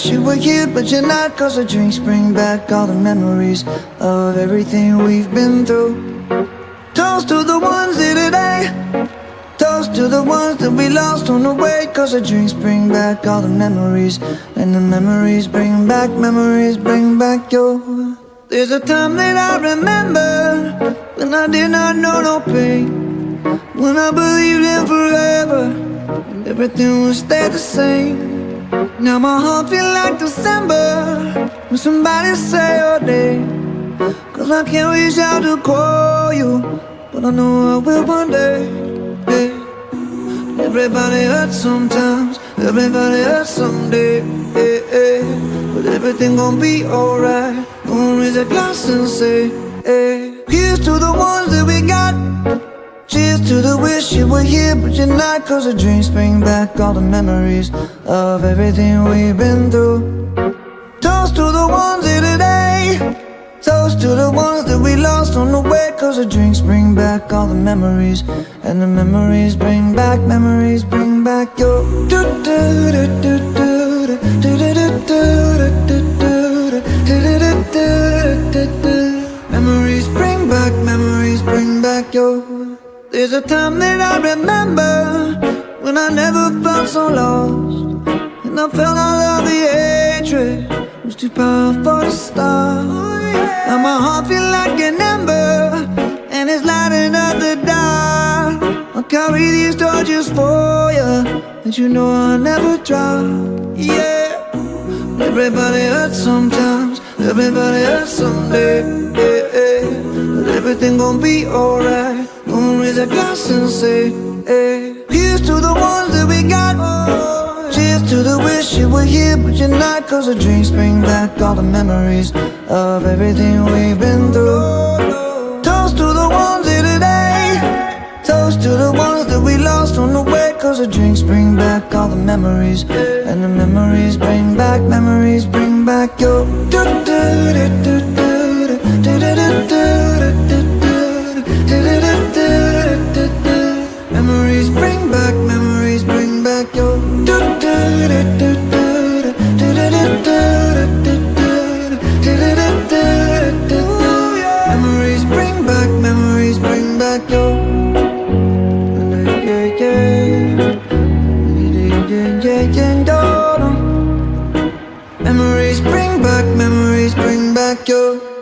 wish you were here, but you're not. Cause the drinks bring back all the memories of everything we've been through. Toast to the ones here today, toast to the ones that we lost on the way. Cause the drinks bring back all the memories, and the memories bring back your. There's a time that I remember when I did not know no pain, when I believed in forever and everything would stay the same. Now my heart feel like December when somebody say your name. Cause I can't reach out to call you, but I know I will one day. Hey. Everybody hurts sometimes, everybody hurts someday. Hey, hey. But everything gon' be alright. Gonna raise a glass and say, hey. Here's to the ones that we got. Cheers to the wish you were here, but you're not. Cause the drinks bring back all the memories of everything we've been through. Toast to the ones here today, toast to the ones that we lost on the way. Cause the drinks bring back all the memories, and the memories bring back your. Memories bring back your. There's a time that I remember when I never felt so lost, and I felt all of the hatred was too powerful to stop. Now my heart feel like an ember, and it's lighting up the dark. I'll carry these torches for you, and you know I'll never drop. Yeah. Everybody hurts sometimes, everybody hurts someday. Yeah, yeah. But everything gon' be alright. Gonna raise a glass and say, hey. Here's to the ones that we got. Cheers to the wish you were here, but you're not. Cause the drinks bring back all the memories of everything we've been through. Toast to the ones here today, toast to the ones that we lost on the way. Cause the drinks bring back all the memories, and the memories bring back your. Memories bring back your. Memories bring back your. Memories bring back your.